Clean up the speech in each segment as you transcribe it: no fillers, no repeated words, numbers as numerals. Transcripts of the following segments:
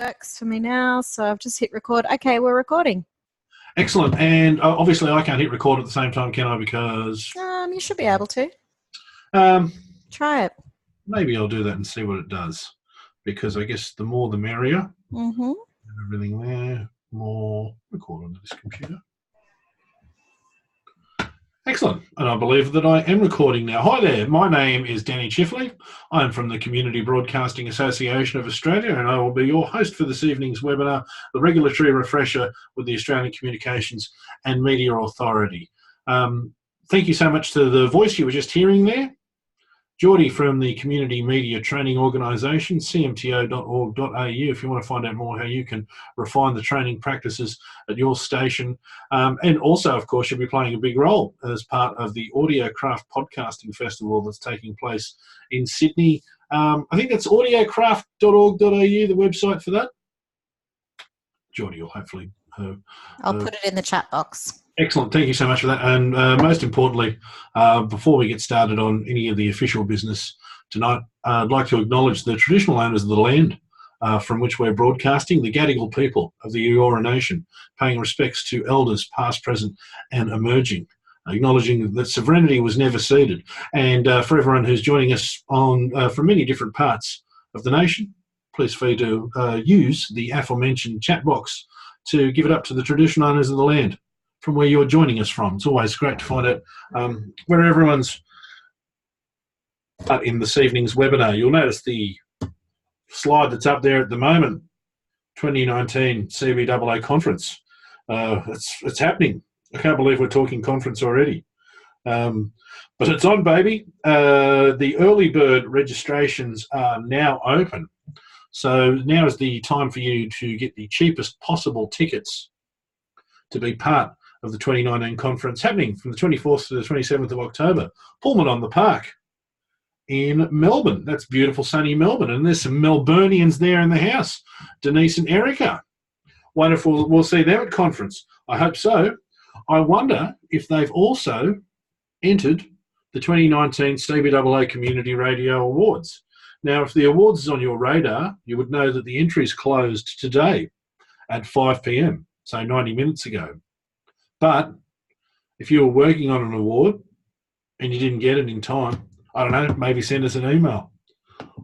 works for me now, so I've just hit record. Okay, we're recording. Excellent. And obviously I can't hit record at the same time, can I? Because you should be able to. Try it. Maybe I'll do that and see what it does, because I guess the more the merrier. Mm-hmm. Everything there. More record onto this computer. Excellent. And I believe that I am recording now. Hi there. My name is Danny Chifley. I'm from the Community Broadcasting Association of Australia, and I will be your host for this evening's webinar, the Regulatory Refresher with the Australian Communications and Media Authority. Thank you so much to the voice you were just hearing there, Geordie from the Community Media Training Organisation, cmto.org.au, if you want to find out more how you can refine the training practices at your station. And also, of course, you'll be playing a big role as part of the Audiocraft Podcasting Festival that's taking place in Sydney. I think that's audiocraft.org.au, the website for that. Geordie will hopefully... I'll put it in the chat box. Excellent. Thank you so much for that. And most importantly, before we get started on any of the official business tonight, I'd like to acknowledge the traditional owners of the land from which we're broadcasting, the Gadigal people of the Eora Nation, paying respects to elders past, present and emerging, acknowledging that sovereignty was never ceded. And for everyone who's joining us on from many different parts of the nation, please feel free to use the aforementioned chat box to give it up to the traditional owners of the land from where you're joining us from. It's always great to find out where everyone's in this evening's webinar. You'll notice the slide that's up there at the moment, 2019 CBAA conference. It's happening. I can't believe we're talking conference already. But it's on, baby. The early bird registrations are now open. So now is the time for you to get the cheapest possible tickets to be part of the 2019 conference, happening from the 24th to the 27th of October. Pullman on the Park in Melbourne. That's beautiful sunny Melbourne. And there's some Melburnians there in the house, Denise and Erica. Wonderful. We'll see them at conference. I hope so. I wonder if they've also entered the 2019 CBAA Community Radio Awards. Now, if the awards is on your radar, you would know that the entries closed today at 5 p.m, so 90 minutes ago. But if you were working on an award and you didn't get it in time, I don't know, maybe send us an email.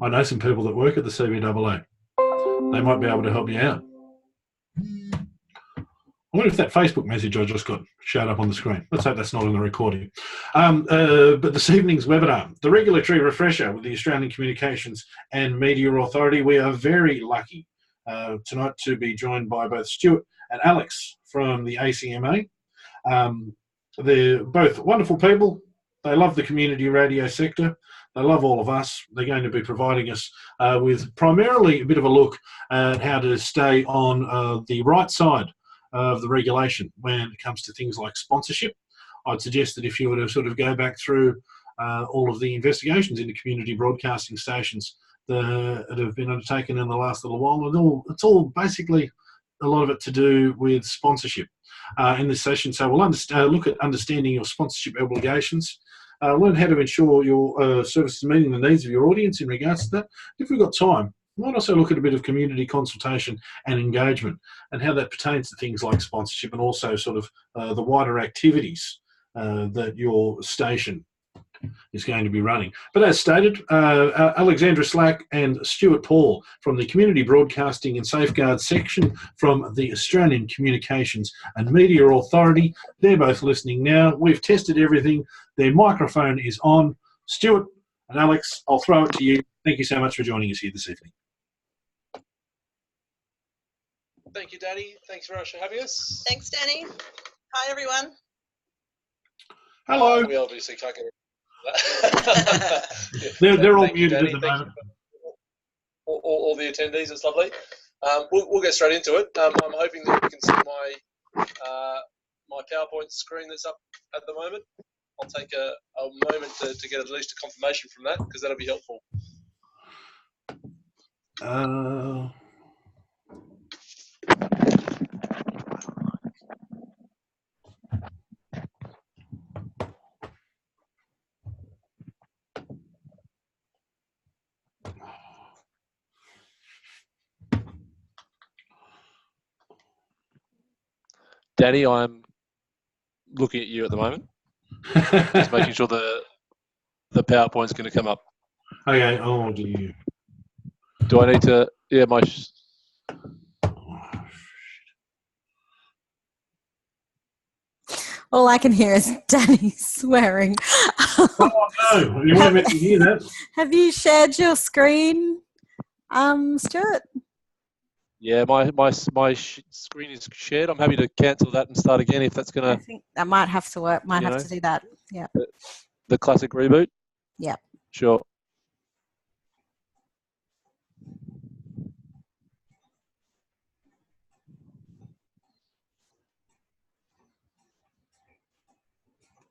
I know some people that work at the CBAA. They might be able to help you out. I wonder if that Facebook message I just got showed up on the screen. Let's hope that's not in the recording. But this evening's webinar, the Regulatory Refresher with the Australian Communications and Media Authority. We are very lucky tonight to be joined by both Stuart and Alex from the ACMA. They're both wonderful people. They love the community radio sector. They love all of us. They're going to be providing us with primarily a bit of a look at how to stay on the right side of the regulation when it comes to things like sponsorship. I'd suggest that if you were to sort of go back through all of the investigations into community broadcasting stations that have been undertaken in the last little while, it's all basically a lot of it to do with sponsorship in this session. So we'll look at understanding your sponsorship obligations, learn how to ensure your services meeting the needs of your audience in regards to that. If we've got time, we might also look at a bit of community consultation and engagement and how that pertains to things like sponsorship and also sort of the wider activities that your station is going to be running. But as stated, Alexandra Slack and Stuart Paul from the Community Broadcasting and Safeguards section from the Australian Communications and Media Authority. They're both listening now. We've tested everything. Their microphone is on. Stuart and Alex, I'll throw it to you. Thank you so much for joining us here this evening. Thank you, Danny. Thanks very much for having us. Thanks, Danny. Hi, everyone. Hello. We obviously can't get they're all muted at the moment. All the attendees, it's lovely. We'll get straight into it. I'm hoping that you can see my PowerPoint screen that's up at the moment. I'll take a moment to get at least a confirmation from that, because that'll be helpful. Danny, I'm looking at you at the moment, just making sure the PowerPoint's going to come up. Okay. Oh, do you? Do I need to? Yeah, my. All I can hear is Danny swearing. Oh no! You weren't meant to hear that. Have you shared your screen, Stuart? Yeah, my screen is shared. I'm happy to cancel that and start again if that's going I to. think that might have to work. Might have to do that. Yeah. The classic reboot. Yeah. Sure.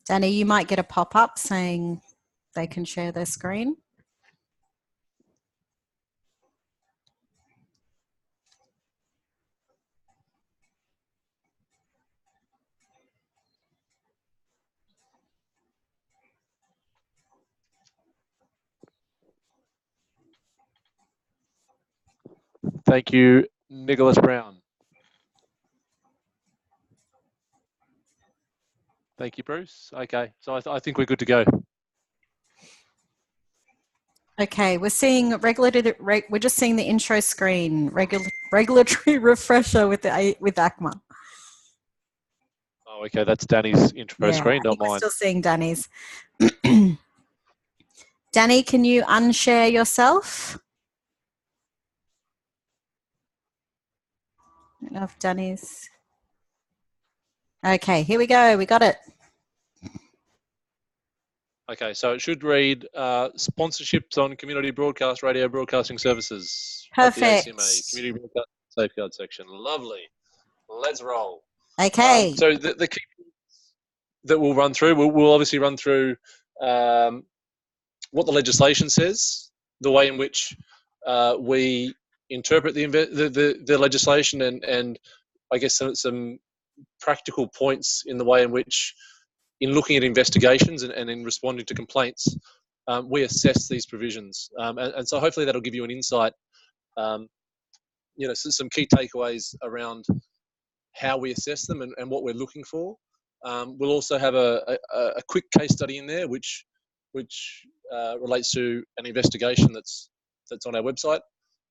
Danny, you might get a pop-up saying they can share their screen. Thank you, Nicholas Brown. Thank you, Bruce. Okay, so I think we're good to go. Okay, we're seeing we're just seeing the intro screen, regulatory refresher with ACMA. Oh, okay, that's Danny's intro screen, not mine. We're still seeing Danny's. Danny, can you unshare yourself? I don't know if Danny's. Okay, here we go. We got it. Okay, so it should read sponsorships on community broadcast radio broadcasting services. Perfect. At the ACMA, community broadcast safeguard section. Lovely. Let's roll. Okay. So the key that we'll run through, we'll obviously run through what the legislation says, the way in which we interpret the legislation, and I guess some practical points in the way in which, in looking at investigations and in responding to complaints, we assess these provisions. And so hopefully that'll give you an insight, some key takeaways around how we assess them and what we're looking for. We'll also have a quick case study in there, which relates to an investigation that's on our website.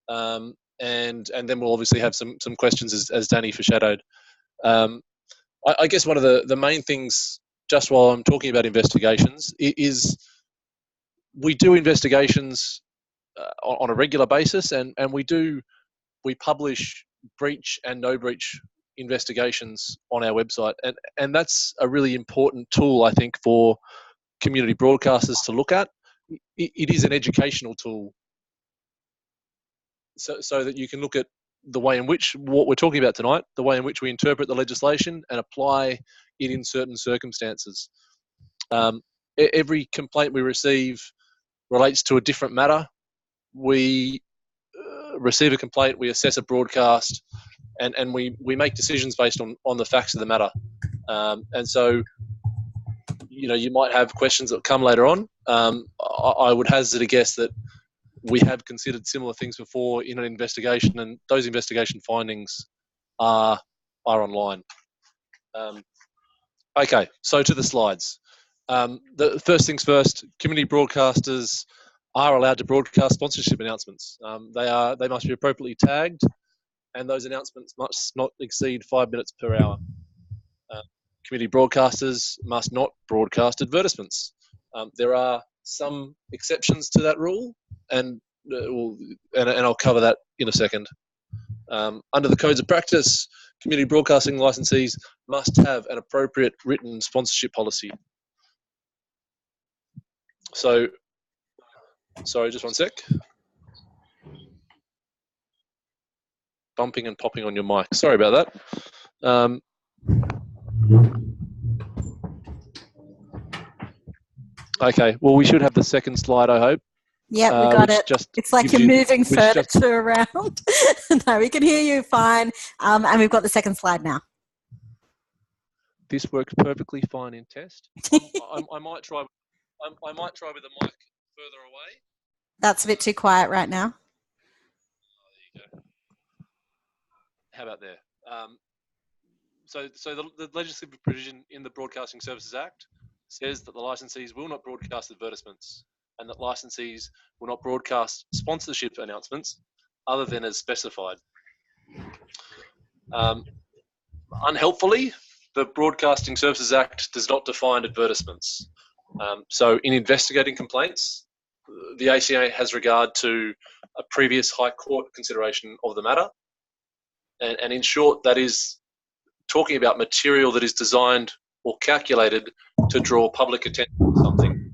And then we'll obviously have some questions as Danny foreshadowed. I guess one of the main things, just while I'm talking about investigations, is we do investigations on a regular basis, and we publish breach and no breach investigations on our website, and that's a really important tool, I think, for community broadcasters to look at. It is an educational tool, so that you can look at the way in which what we're talking about tonight, the way in which we interpret the legislation and apply it in certain circumstances. Every complaint we receive relates to a different matter. We receive a complaint, we assess a broadcast, and we make decisions based on the facts of the matter. And so, you might have questions that come later on. I would hazard a guess that we have considered similar things before in an investigation, and those investigation findings are online. Okay, so to the slides. The first things first, community broadcasters are allowed to broadcast sponsorship announcements. They must be appropriately tagged, and those announcements must not exceed 5 minutes per hour. Community broadcasters must not broadcast advertisements. There are some exceptions to that rule, and I'll cover that in a second. Under the codes of practice, community broadcasting licensees must have an appropriate written sponsorship policy. So, sorry, just one sec. Bumping and popping on your mic. Sorry about that. Okay, well, we should have the second slide, I hope. Yeah, we got it. It's like you're moving furniture around. No, we can hear you fine. And we've got the second slide now. This works perfectly fine in test. I might try. I might try with the mic further away. That's a bit too quiet right now. Oh, there you go. How about there? So the legislative provision in the Broadcasting Services Act says that the licensees will not broadcast advertisements, and that licensees will not broadcast sponsorship announcements other than as specified. Unhelpfully, the Broadcasting Services Act does not define advertisements. So in investigating complaints, the ACMA has regard to a previous High Court consideration of the matter. And in short, that is talking about material that is designed or calculated to draw public attention to something.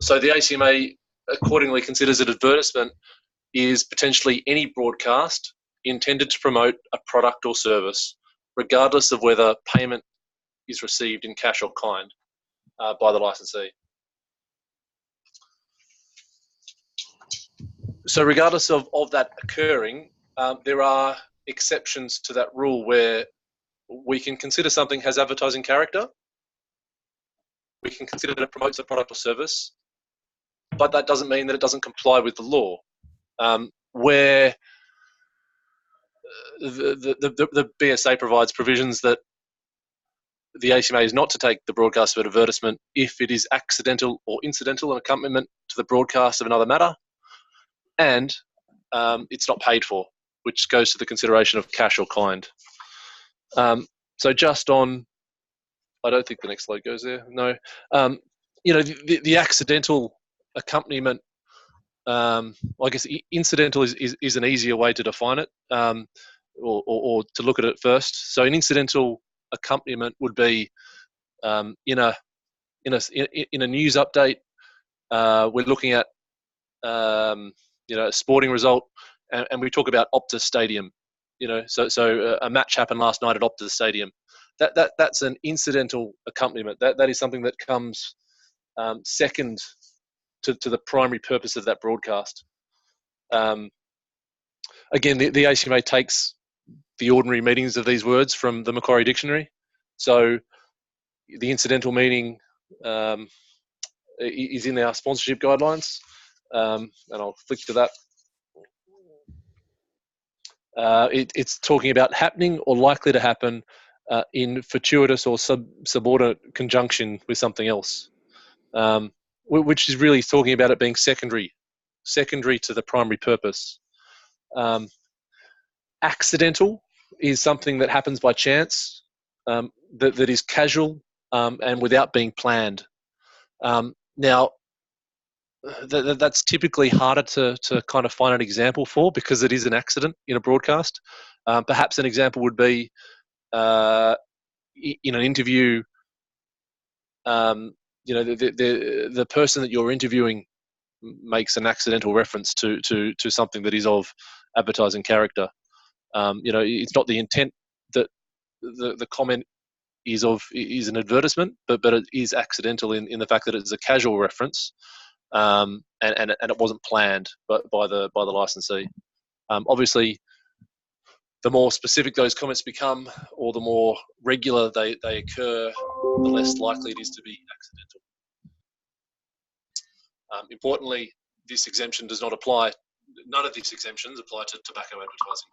So the ACMA accordingly considers an advertisement is potentially any broadcast intended to promote a product or service, regardless of whether payment is received in cash or kind by the licensee. So regardless of that occurring, there are exceptions to that rule where we can consider something has advertising character, we can consider that it promotes a product or service, but that doesn't mean that it doesn't comply with the law. Where the BSA provides provisions that the ACMA is not to take the broadcast of an advertisement if it is accidental or incidental in accompaniment to the broadcast of another matter, and it's not paid for, which goes to the consideration of cash or kind. So just on, I don't think the next slide goes there. No, the accidental accompaniment. I guess incidental is an easier way to define it, or to look at it first. So an incidental accompaniment would be in a news update. We're looking at a sporting result, and we talk about Optus Stadium. So a match happened last night at Optus Stadium. That's an incidental accompaniment. That is something that comes second to the primary purpose of that broadcast. Again, the ACMA takes the ordinary meanings of these words from the Macquarie Dictionary. So the incidental meaning is in our sponsorship guidelines, and I'll flick to that. It's talking about happening or likely to happen in fortuitous or subordinate conjunction with something else, which is really talking about it being secondary to the primary purpose. Accidental is something that happens by chance, that is casual and without being planned. Now, that's typically harder to kind of find an example for, because it is an accident in a broadcast. Perhaps an example would be in an interview. The person that you're interviewing makes an accidental reference to something that is of advertising character. It's not the intent that the comment is an advertisement, but it is accidental in the fact that it's a casual reference, and it wasn't planned by the licensee. Obviously, the more specific those comments become, or the more regular they occur, the less likely it is to be accidental. Importantly, this exemption does not apply. None of these exemptions apply to tobacco advertising.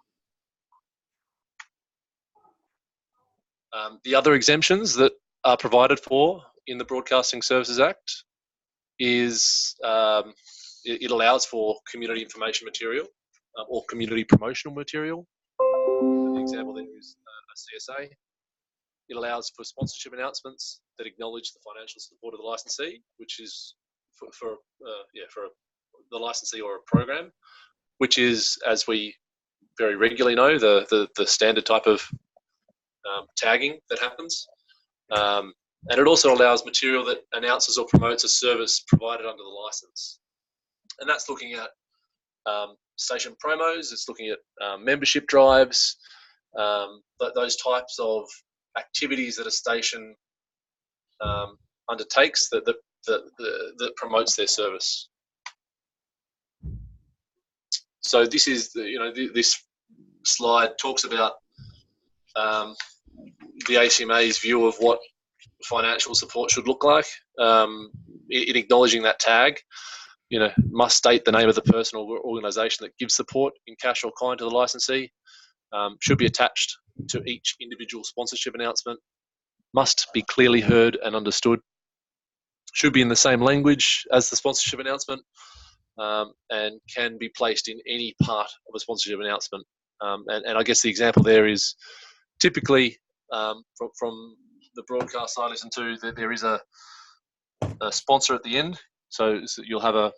The other exemptions that are provided for in the Broadcasting Services Act is it allows for community information material or community promotional material. The example then is a CSA. It allows for sponsorship announcements that acknowledge the financial support of the licensee, which is for the licensee or a program, which is, as we very regularly know, the standard type of tagging that happens. And it also allows material that announces or promotes a service provided under the license. And that's looking at station promos, it's looking at membership drives, those types of activities that a station undertakes that promotes their service. So this is this slide talks about the ACMA's view of what financial support should look like. In acknowledging that tag, must state the name of the person or organisation that gives support in cash or kind to the licensee. Should be attached to each individual sponsorship announcement, must be clearly heard and understood, should be in the same language as the sponsorship announcement, and can be placed in any part of a sponsorship announcement. And I guess the example there is typically from the broadcast I listen to, that there is a sponsor at the end. So you'll have a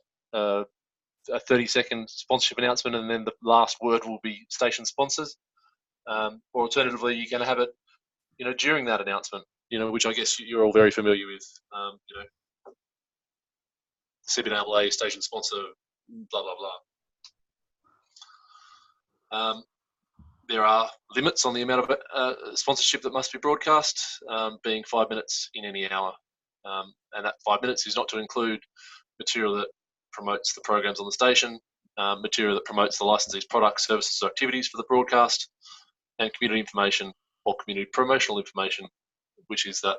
30-second sponsorship announcement, and then the last word will be station sponsors. Or alternatively, you can have it, during that announcement, which I guess you're all very familiar with. CBAA station sponsor, blah blah blah. There are limits on the amount of sponsorship that must be broadcast, being 5 minutes in any hour, and that 5 minutes is not to include material that promotes the programs on the station, material that promotes the licensee's products, services, or activities for the broadcast, and community information or community promotional information, which is the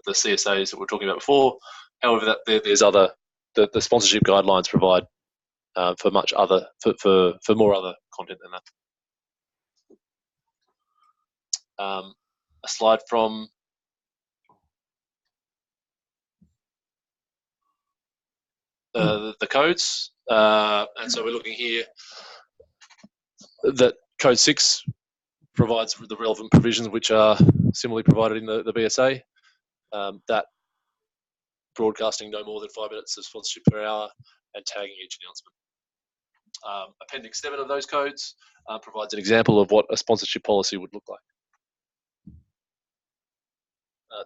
CSAs that we were talking about before. However, there's other the sponsorship guidelines provide for more other content than that. A slide from the codes, and so we're looking here that Code 6 provides the relevant provisions which are similarly provided in the BSA, that broadcasting no more than 5 minutes of sponsorship per hour and tagging each announcement. Appendix 7 of those codes provides an example of what a sponsorship policy would look like.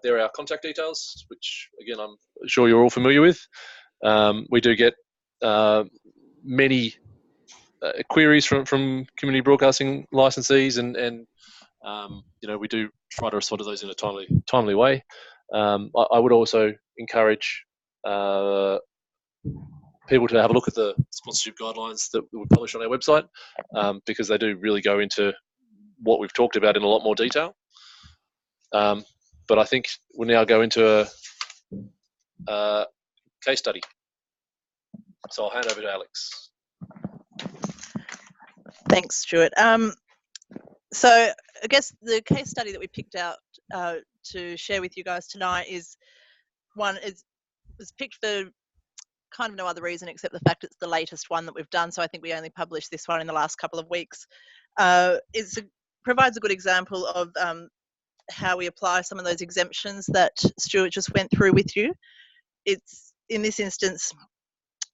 There are our contact details, which again I'm sure you're all familiar with. We do get many queries from community broadcasting licensees, and we do try to respond to those in a timely way. I would also encourage people to have a look at the sponsorship guidelines that we publish on our website, because they do really go into what we've talked about in a lot more detail. But I think we'll now go into a case study. So I'll hand over to Alex. Thanks, Stuart. So I guess the case study that we picked out to share with you guys tonight is was picked for kind of no other reason except the fact it's the latest one that we've done. So I think we only published this one in the last couple of weeks. Provides a good example of how we apply some of those exemptions that Stuart just went through with you. It's in this instance,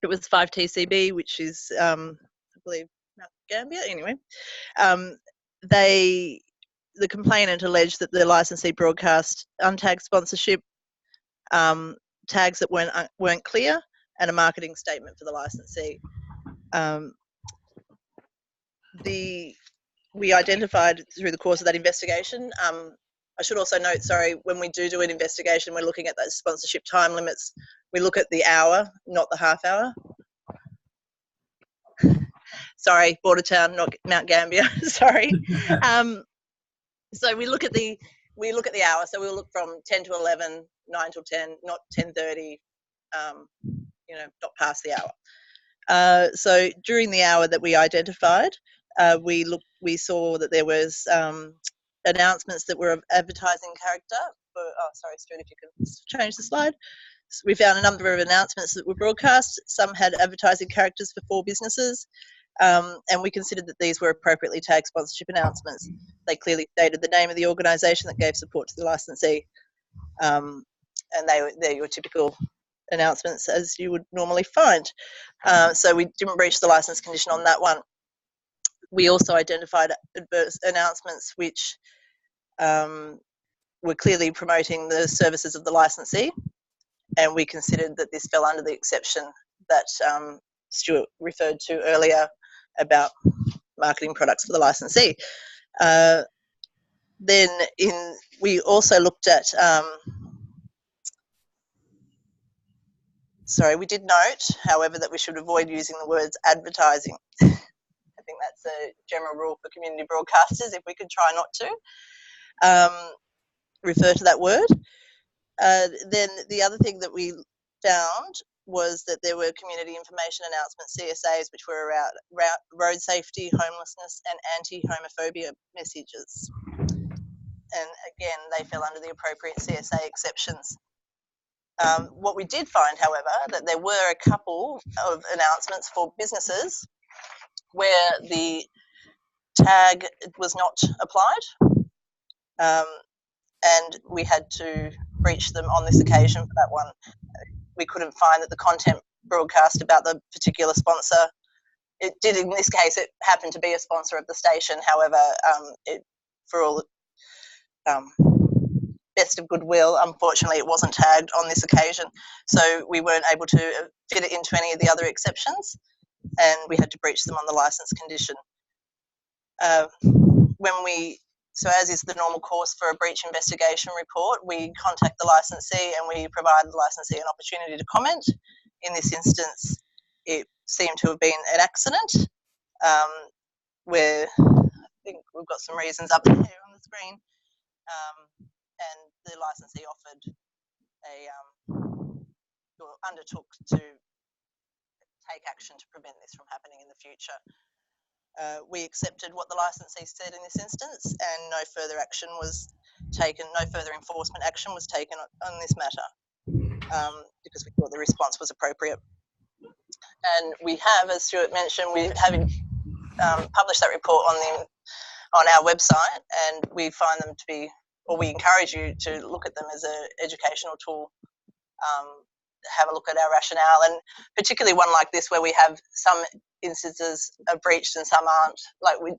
it was 5 TCB, which is I believe Mount Gambier. Anyway, the complainant alleged that the licensee broadcast untagged sponsorship, tags that weren't clear, and a marketing statement for the licensee. We identified through the course of that investigation. I should also note, when we do an investigation, we're looking at those sponsorship time limits. We look at the hour, not the half hour. Sorry, border town, not Mount Gambier. Sorry. So we look at the hour. So we'll look from 10 to 11, 9 till 10, not 10:30. Not past the hour. So during the hour that we identified, we saw that there was announcements that were of advertising character. Sorry, Stuart, if you can change the slide. So we found a number of announcements that were broadcast. Some had advertising characters for 4 businesses, and we considered that these were appropriately tagged sponsorship announcements. They clearly stated the name of the organisation that gave support to the licensee, and they're your typical announcements as you would normally find. So we didn't breach the license condition on that one. We also identified adverse announcements which were clearly promoting the services of the licensee, and we considered that this fell under the exception that Stuart referred to earlier about marketing products for the licensee. Then we also looked at we did note, however, that we should avoid using the words advertising. I think that's a general rule for community broadcasters, if we could try not to refer to that word. Then the other thing that we found was that there were community information announcements, CSAs, which were around road safety, homelessness, and anti-homophobia messages. and again, they fell under the appropriate CSA exceptions. What we did find, however, that there were a couple of announcements for businesses where the tag was not applied, and we had to breach them on this occasion for that one. We couldn't find that the content broadcast about the particular sponsor, it did in this case, it happened to be a sponsor of the station. However, for all best of goodwill, unfortunately it wasn't tagged on this occasion, so we weren't able to fit it into any of the other exceptions, and we had to breach them on the license condition. So as is the normal course for a breach investigation report, we contact the licensee and we provide the licensee an opportunity to comment. In this instance, it seemed to have been an accident, where I think we've got some reasons up there on the screen, and the licensee offered or undertook to take action to prevent this from happening in the future. We accepted what the licensee said in this instance, and no further action was taken, no further enforcement action was taken on this matter, because we thought the response was appropriate. And we have, as Stuart mentioned, we have published that report on our website, and we find them to be, or we encourage you to look at them as an educational tool. Have a look at our rationale, and particularly one like this where we have some instances are breached and some aren't.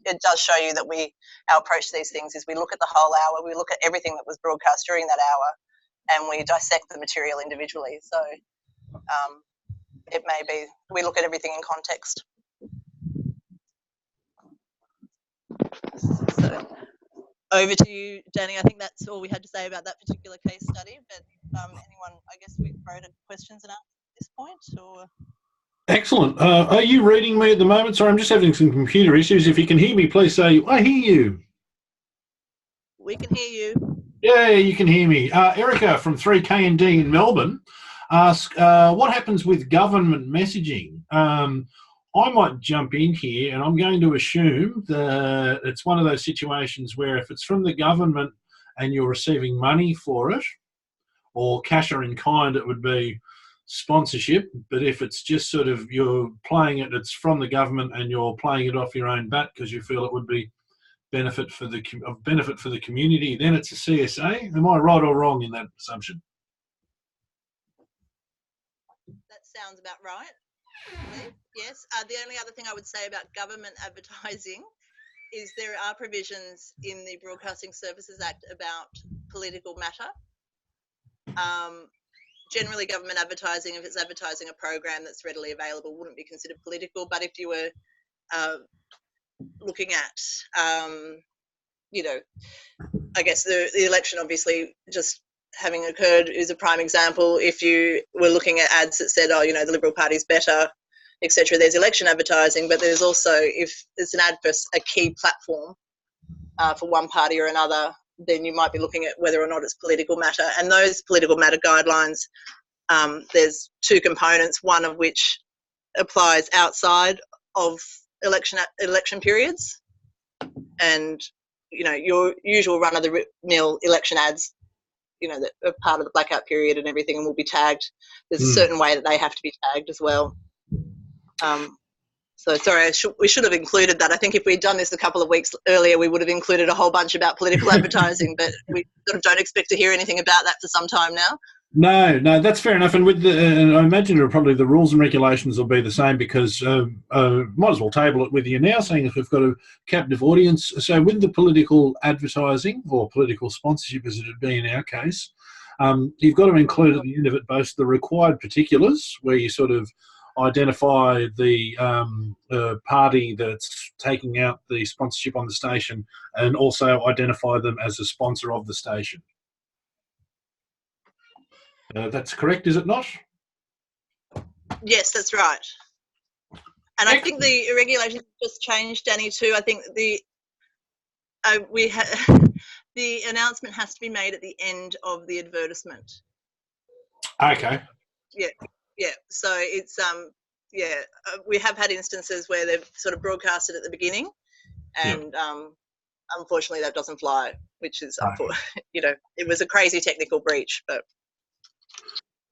It does show you that our approach to these things is we look at the whole hour, we look at everything that was broadcast during that hour, and we dissect the material individually. So it may be we look at everything in context. So over to you, Danny. I think that's all we had to say about that particular case study, but anyone, I guess we throw to questions and answers at this point, or? Excellent. Are you reading me at the moment? Sorry, I'm just having some computer issues. If you can hear me, please say, I hear you. We can hear you. Yeah, you can hear me. Erica from 3K&D in Melbourne asks, what happens with government messaging? I might jump in here, and I'm going to assume that it's one of those situations where if it's from the government and you're receiving money for it, or cash or in kind, it would be sponsorship. But if it's just sort of you're playing it, it's from the government and you're playing it off your own bat because you feel it would be benefit for the community, then it's a CSA. Am I right or wrong in that assumption? That sounds about right. Yes. The only other thing I would say about government advertising is there are provisions in the Broadcasting Services Act about political matter. Generally, government advertising, if it's advertising a program that's readily available, wouldn't be considered political. But if you were looking at, I guess the election, obviously, just having occurred is a prime example. If you were looking at ads that said, the Liberal Party's better, etc., there's election advertising, but there's also, if it's an ad for a key platform for one party or another, then you might be looking at whether or not it's political matter. And those political matter guidelines, there's two components, one of which applies outside of election periods, and your usual run-of-the-mill election ads, that are part of the blackout period and everything, and will be tagged. There's a certain way that they have to be tagged as well. So sorry, we should have included that. I think if we'd done this a couple of weeks earlier, we would have included a whole bunch about political advertising, but we sort of don't expect to hear anything about that for some time now. No, that's fair enough. And I imagine probably the rules and regulations will be the same, because might as well table it with you now, saying if we've got a captive audience. So with the political advertising or political sponsorship, as it would be in our case, you've got to include at the end of it both the required particulars, where you sort of identify the party that's taking out the sponsorship on the station, and also identify them as a sponsor of the station. That's correct, is it not? Yes, that's right. And I think the regulations just changed, Danny, too. I think the announcement has to be made at the end of the advertisement. Okay. Yeah. So it's we have had instances where they've sort of broadcasted at the beginning, and unfortunately that doesn't fly. which is, it was a crazy technical breach, but.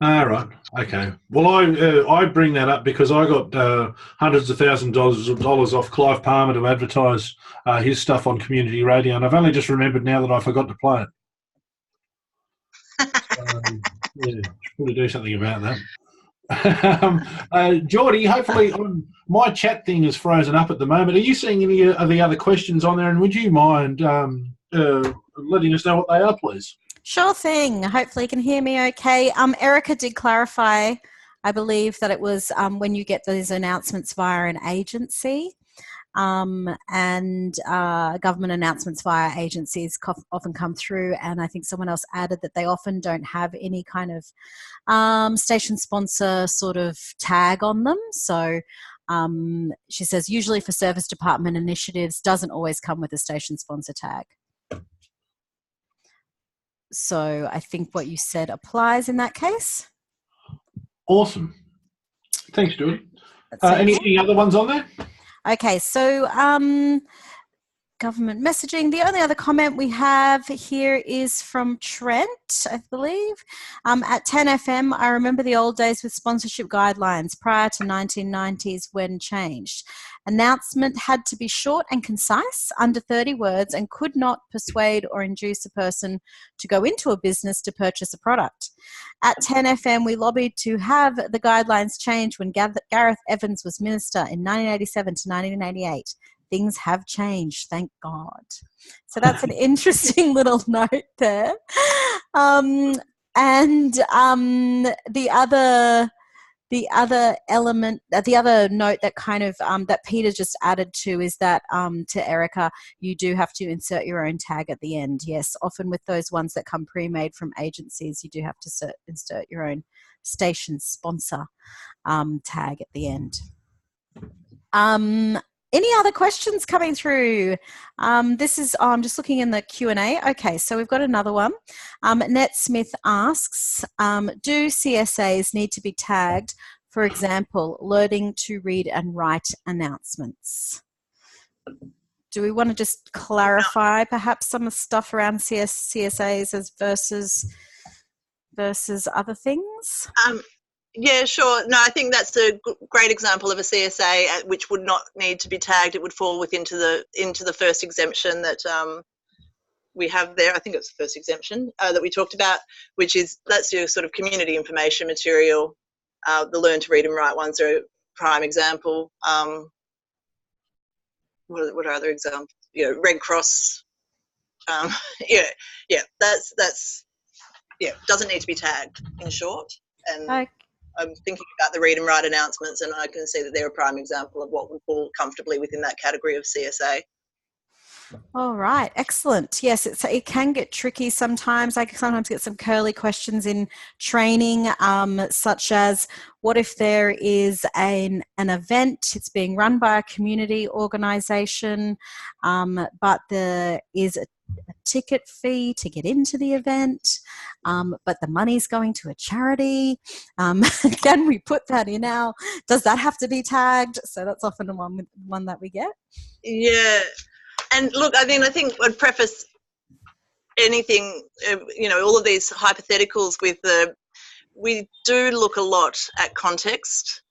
All right. Okay. Well, I bring that up because I got hundreds of thousands of dollars off Clive Palmer to advertise his stuff on community radio, and I've only just remembered now that I forgot to play it. Yeah, should probably do something about that. Geordie, hopefully my chat thing is frozen up at the moment. Are you seeing any of the other questions on there, and would you mind letting us know what they are, please? Sure thing. Hopefully you can hear me okay. Erica did clarify, I believe, that it was when you get those announcements via an agency, and government announcements via agencies often come through, and I think someone else added that they often don't have any kind of station sponsor sort of tag on them. So she says usually for service department initiatives doesn't always come with a station sponsor tag. So I think what you said applies in that case. Awesome. Thanks, Geordie. Any other ones on there? Okay, so government messaging. The only other comment we have here is from Trent, I believe. At 10FM, I remember the old days with sponsorship guidelines prior to 1990s when changed. Announcement had to be short and concise, under 30 words, and could not persuade or induce a person to go into a business to purchase a product. At 10FM, we lobbied to have the guidelines changed when Gareth Evans was minister in 1987 to 1988. Things have changed, thank God. So that's an interesting little note there. And the other element, the other note that kind of that Peter just added to is that to Erica, you do have to insert your own tag at the end. Yes, often with those ones that come pre-made from agencies, you do have to insert your own station sponsor tag at the end. Any other questions coming through? This is, I'm just looking in the Q&A. Okay, so we've got another one. Nett Smith asks, do CSAs need to be tagged, for example, learning to read and write announcements? Do we want to just clarify perhaps some of the stuff around CSAs as versus other things? Yeah, sure. No, I think that's a great example of a CSA which would not need to be tagged. It would fall within the first exemption that we have there. I think it's the first exemption that we talked about, which is that's your sort of community information material. The learn to read and write ones are a prime example. What are other examples? Red Cross. That's doesn't need to be tagged, in short. And okay. I'm thinking about the read and write announcements, and I can see that they're a prime example of what would fall comfortably within that category of CSA. All right, excellent. Yes, it can get tricky sometimes. I sometimes get some curly questions in training, such as, what if there is an event, it's being run by a community organisation, but there is a ticket fee to get into the event, but the money's going to a charity. Can we put that in now? Does that have to be tagged? So that's often the one that we get. Yeah. And look, I think I'd preface anything, all of these hypotheticals with we do look a lot at context.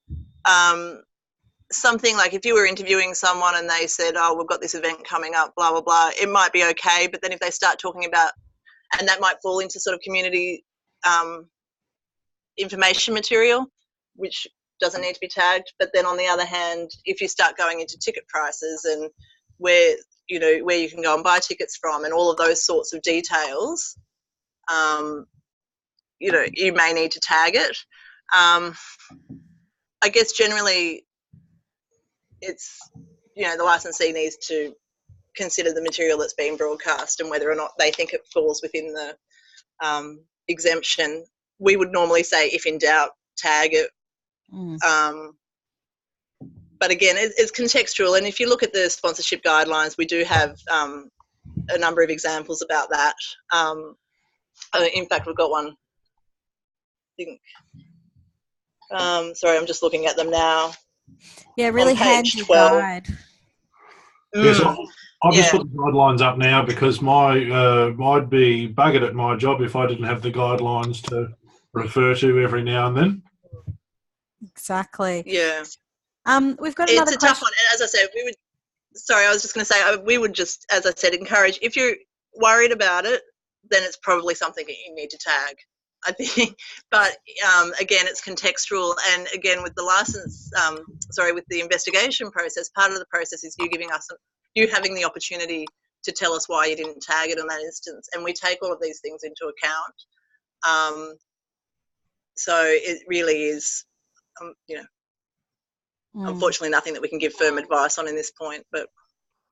Something like if you were interviewing someone and they said, oh, we've got this event coming up, blah, blah, blah, it might be okay. But then if they start talking about, and that might fall into sort of community information material, which doesn't need to be tagged. But then on the other hand, if you start going into ticket prices and where you can go and buy tickets from and all of those sorts of details, you may need to tag it. I guess generally it's, the licensee needs to consider the material that's being broadcast and whether or not they think it falls within the exemption. We would normally say, if in doubt, tag it. But again, it's contextual. And if you look at the sponsorship guidelines, we do have a number of examples about that. In fact, we've got one. I think. Sorry, I'm just looking at them now. Yeah, really handy 12. guide. Yes, I've just Yeah. put the guidelines up now because I'd be buggered at my job if I didn't have the guidelines to refer to every now and then. Exactly. Yeah. We've got It's another a question. tough one. And as I said, I was just going to say, we would just, as I said, encourage, if you're worried about it, then it's probably something that you need to tag, I think. But again, it's contextual. And again, with the license, with the investigation process, part of the process is you having the opportunity to tell us why you didn't tag it in that instance. And we take all of these things into account. So it really is, unfortunately, nothing that we can give firm advice on in this point, but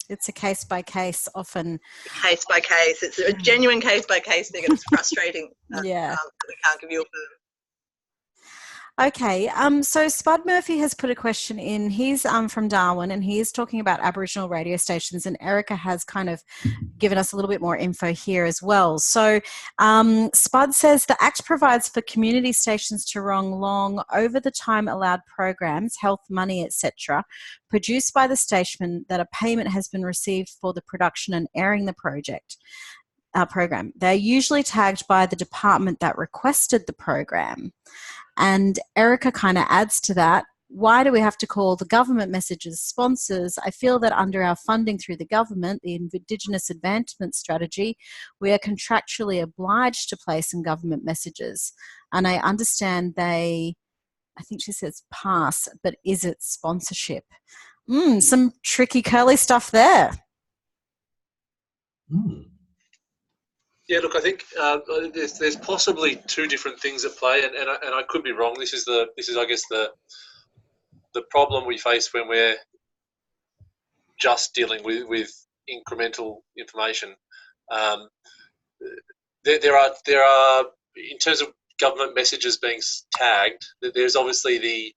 it's a case by case, often case by case. It's a genuine case by case thing, and it's frustrating. Yeah. That we can't give you a firm. Okay, so Spud Murphy has put a question in. He's from Darwin, and he is talking about Aboriginal radio stations, and Erica has kind of given us a little bit more info here as well. So Spud says the Act provides for community stations to run long over-the-time allowed programs, health, money, etc., produced by the station that a payment has been received for the production and airing the program. They're usually tagged by the department that requested the program. And Erica kind of adds to that, why do we have to call the government messages sponsors? I feel that under our funding through the government, the Indigenous Advancement Strategy, we are contractually obliged to place some government messages. And I understand I think she says pass, but is it sponsorship? Some tricky curly stuff there. Yeah, look, I think there's possibly two different things at play, and I could be wrong. This is I guess the problem we face when we're just dealing with incremental information. There are in terms of government messages being tagged. There's obviously the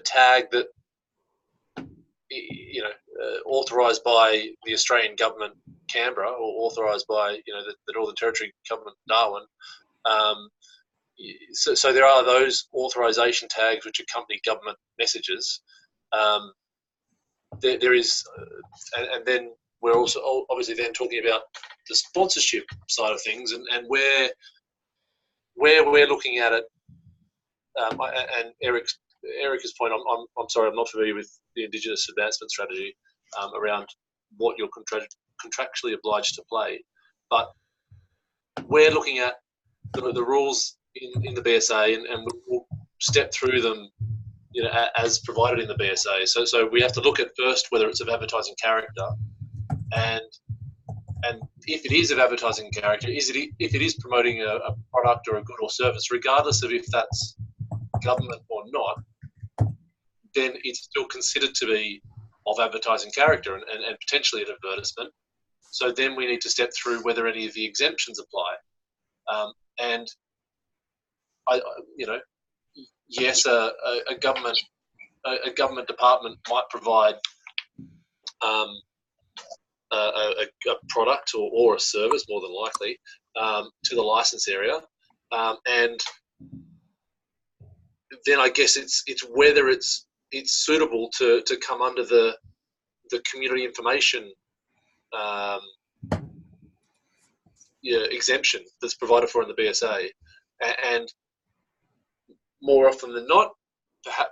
tag that authorised by the Australian government, Canberra, or authorised by the Northern Territory government, Darwin. So there are those authorisation tags which accompany government messages. There is, and then we're also obviously then talking about the sponsorship side of things, and where we're looking at it. And Erica's point, I'm sorry, I'm not familiar with the Indigenous Advancement Strategy around what you're contractually obliged to play, but we're looking at the rules in the BSA, and we'll step through them, as provided in the BSA. So we have to look at first whether it's of advertising character, and if it is of advertising character, if it is promoting a product or a good or service, regardless of if that's government or not, then it's still considered to be of advertising character and potentially an advertisement. So then we need to step through whether any of the exemptions apply. And yes, a government department might provide a product or a service, more than likely, to the license area, and then I guess it's whether it's suitable to come under the community information exemption that's provided for in the BSA, and more often than not,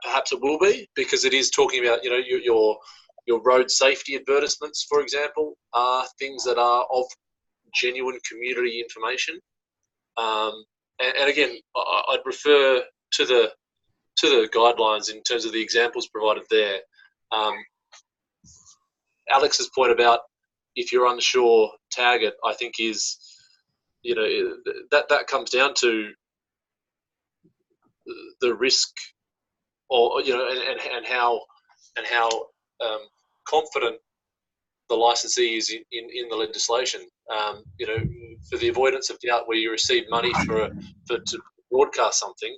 perhaps it will be, because it is talking about your road safety advertisements, for example, are things that are of genuine community information. And again, I'd refer to the guidelines in terms of the examples provided there. Alex's point about if you're unsure, tag it, I think is, that comes down to the risk, or and how confident the licensee is in the legislation. For the avoidance of doubt, where you receive money to broadcast something,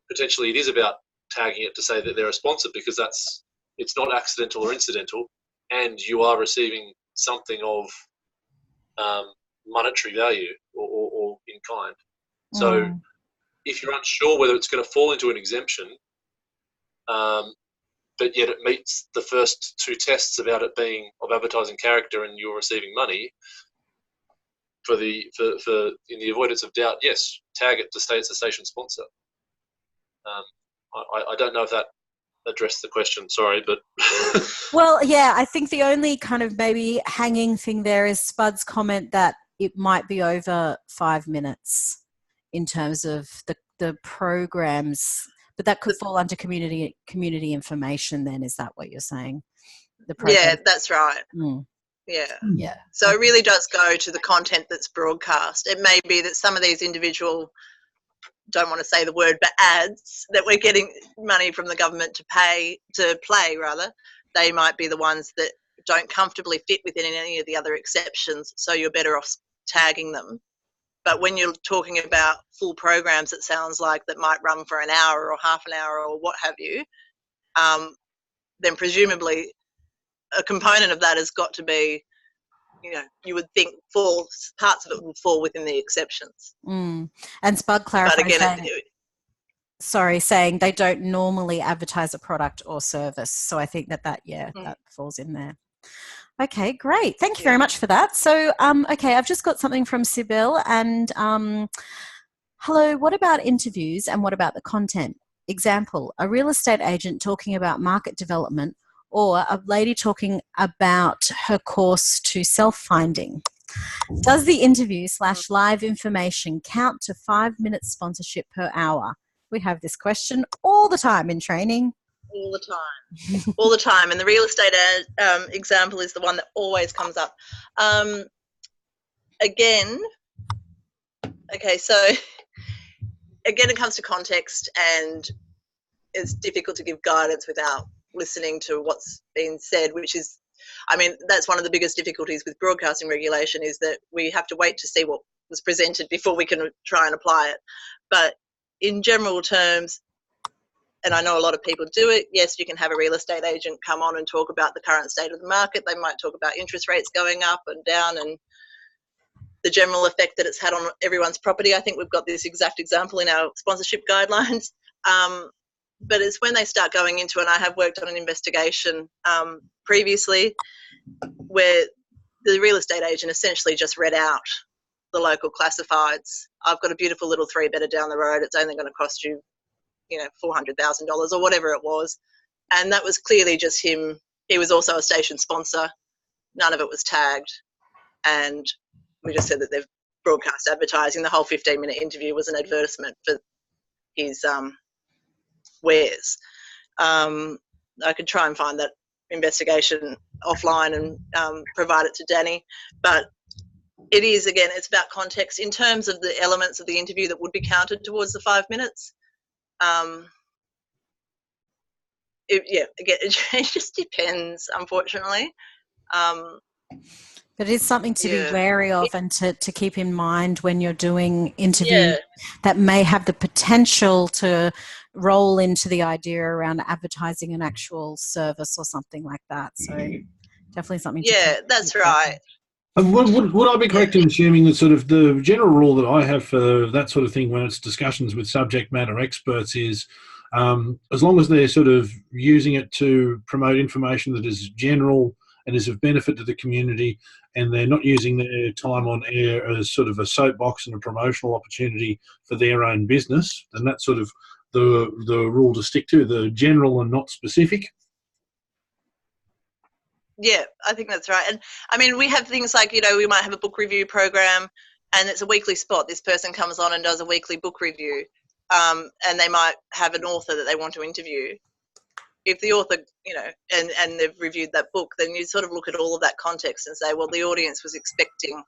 potentially it is about tagging it to say that they're a sponsor, because it's not accidental or incidental, and you are receiving something of monetary value or in kind. So if you're unsure whether it's going to fall into an exemption, but yet it meets the first two tests about it being of advertising character and you're receiving money, for in the avoidance of doubt, yes, tag it to say it's a station sponsor. I don't know if that addressed the question, sorry, but well, yeah, I think the only kind of maybe hanging thing there is Spud's comment that it might be over 5 minutes in terms of the programs, but that could fall under community information then, is that what you're saying? The program? Yeah, that's right. Yeah. So it really does go to the content that's broadcast. It may be that some of these individual, don't want to say the word, but ads that we're getting money from the government to play, they might be the ones that don't comfortably fit within any of the other exceptions, so you're better off tagging them. But when you're talking about full programs, it sounds like that might run for an hour or half an hour or what have you, then presumably a component of that has got to be, you would think parts of it will fall within the exceptions. And Spud clarified, saying they don't normally advertise a product or service. So I think that falls in there. Okay, great. Thank you very much for that. So, okay, I've just got something from Sybil and hello, what about interviews and what about the content? Example, a real estate agent talking about market development or a lady talking about her course to self-finding. Does the interview / live information count to 5 minutes sponsorship per hour? We have this question all the time in training. All the time. All the time. And the real estate example is the one that always comes up. Again, it comes to context, and it's difficult to give guidance without listening to what's been said, which is, that's one of the biggest difficulties with broadcasting regulation, is that we have to wait to see what was presented before we can try and apply it. But in general terms, and I know a lot of people do it, yes, you can have a real estate agent come on and talk about the current state of the market. They might talk about interest rates going up and down and the general effect that it's had on everyone's property. I think we've got this exact example in our sponsorship guidelines. But it's when they start going into, and I have worked on an investigation previously where the real estate agent essentially just read out the local classifieds. I've got a beautiful little 3-bedder down the road. It's only going to cost you, $400,000 or whatever it was. And that was clearly just him. He was also a station sponsor. None of it was tagged. And we just said that they've broadcast advertising. The whole 15-minute interview was an advertisement for his wares. I could try and find that investigation offline and provide it to Danny. But it is, again, it's about context in terms of the elements of the interview that would be counted towards the 5 minutes. It just depends, unfortunately. But it is something to be wary of and to keep in mind when you're doing interviews that may have the potential to roll into the idea around advertising an actual service or something like that. So definitely something to keep that's right. And would I be correct in assuming that sort of the general rule that I have for that sort of thing when it's discussions with subject matter experts is as long as they're sort of using it to promote information that is general and is of benefit to the community, and they're not using their time on air as sort of a soapbox and a promotional opportunity for their own business, then that's sort of the rule to stick to, the general and not specific. Yeah, I think that's right. And we have things like, we might have a book review program and it's a weekly spot. This person comes on and does a weekly book review, and they might have an author that they want to interview. If the author, and they've reviewed that book, then you sort of look at all of that context and say, well, the audience was expecting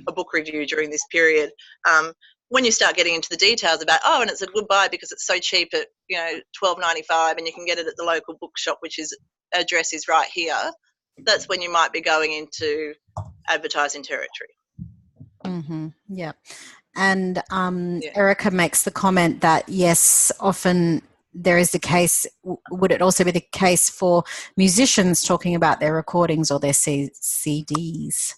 a book review during this period. When you start getting into the details about, and it's a good buy because it's so cheap at, $12.95 and you can get it at the local bookshop, which is address is right here, that's when you might be going into advertising territory. Mm-hmm. Yeah. And Erica makes the comment that, yes, often there is the case. Would it also be the case for musicians talking about their recordings or their CDs?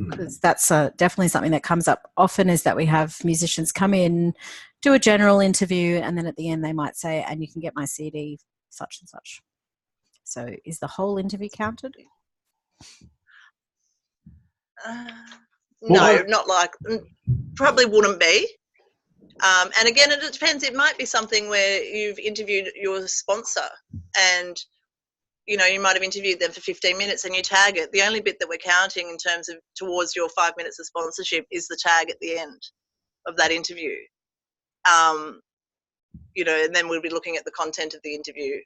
Because that's definitely something that comes up often, is that we have musicians come in, do a general interview, and then at the end they might say, and you can get my CD such and such. So is the whole interview counted? No, not like, probably wouldn't be. And again, it depends. It might be something where you've interviewed your sponsor and, you know, you might have interviewed them for 15 minutes and you tag it. The only bit that we're counting in terms of towards your 5 minutes of sponsorship is the tag at the end of that interview. You know, and then we'll be looking at the content of the interview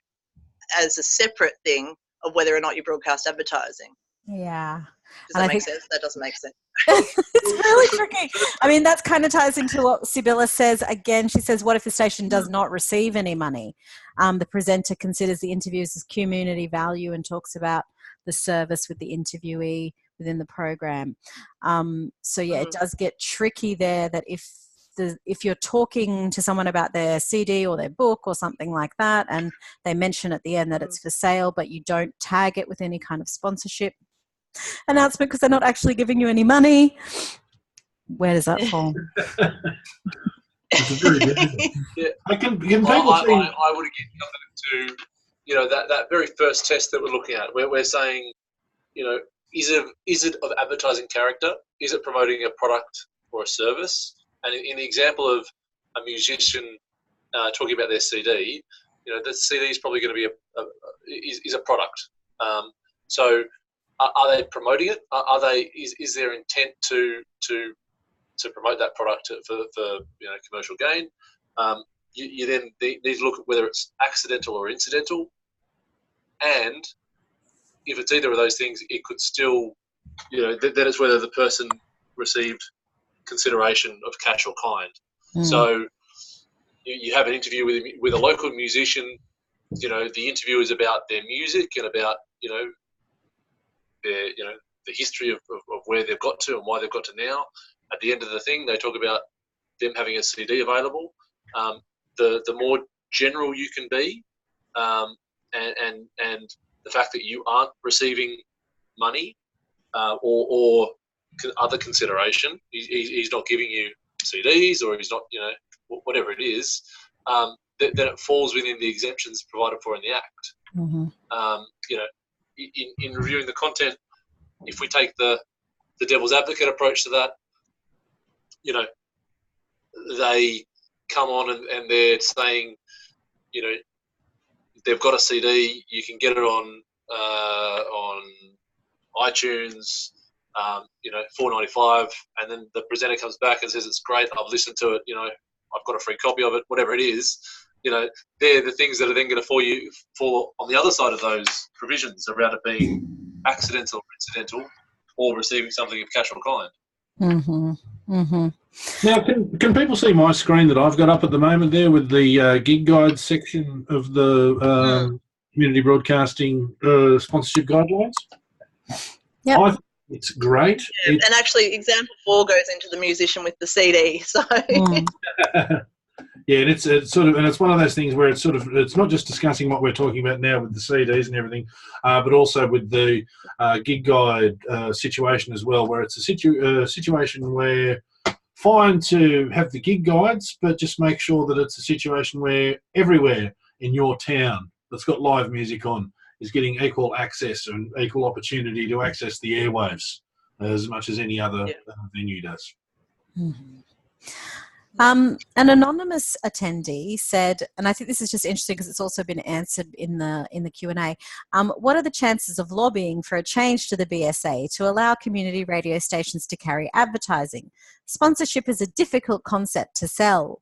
as a separate thing of whether or not you broadcast advertising. Yeah. Does that make sense? That doesn't make sense. It's really tricky. I mean, that's kind of ties into what Sibylla says. Again, she says, what if the station does not receive any money? The presenter considers the interviews as community value and talks about the service with the interviewee within the program. So, yeah, it does get tricky there that if you're talking to someone about their CD or their book or something like that, and they mention at the end that it's for sale, but you don't tag it with any kind of sponsorship announcement because they're not actually giving you any money, where does that fall? It's a very difficult. Yeah. I would again come to, you know, that very first test that we're looking at, where we're saying, you know, is it of advertising character? Is it promoting a product or a service? And in the example of a musician talking about their CD, you know, the CD is probably going to be a product. So are they promoting it? Is there intent to promote that product for you know, commercial gain? You then need to look at whether it's accidental or incidental, and if it's either of those things, it could still, you know, then it's whether the person received consideration of cash or kind. So you have an interview with a local musician. You know, the interview is about their music and about, you know, their, you know, the history of where they've got to and why they've got to now. At the end of the thing, they talk about them having a CD available. The more general you can be, and the fact that you aren't receiving money or other consideration, he's not giving you CDs, or he's not, you know, whatever it is, then it falls within the exemptions provided for in the Act. You know, in reviewing the content, if we take the devil's advocate approach to that, you know, they come on and they're saying, you know, they've got a CD, you can get it on iTunes, you know, $4.95, and then the presenter comes back and says it's great, I've listened to it, you know, I've got a free copy of it, whatever it is. You know, they're the things that are then going to fall on the other side of those provisions around it being accidental or incidental, or receiving something of cash or kind. Now, can people see my screen that I've got up at the moment there with the gig guide section of the community broadcasting sponsorship guidelines? Yeah, I think it's great. And actually, example 4 goes into the musician with the CD. So. Yeah, and it's sort of, and it's one of those things where it's sort of, it's not just discussing what we're talking about now with the CDs and everything, but also with the gig guide situation as well, where it's a situation where fine to have the gig guides, but just make sure that it's a situation where everywhere in your town that's got live music on is getting equal access and equal opportunity to access the airwaves as much as any other venue does. An anonymous attendee said, and I think this is just interesting because it's also been answered in the Q&A, what are the chances of lobbying for a change to the BSA to allow community radio stations to carry advertising? Sponsorship is a difficult concept to sell.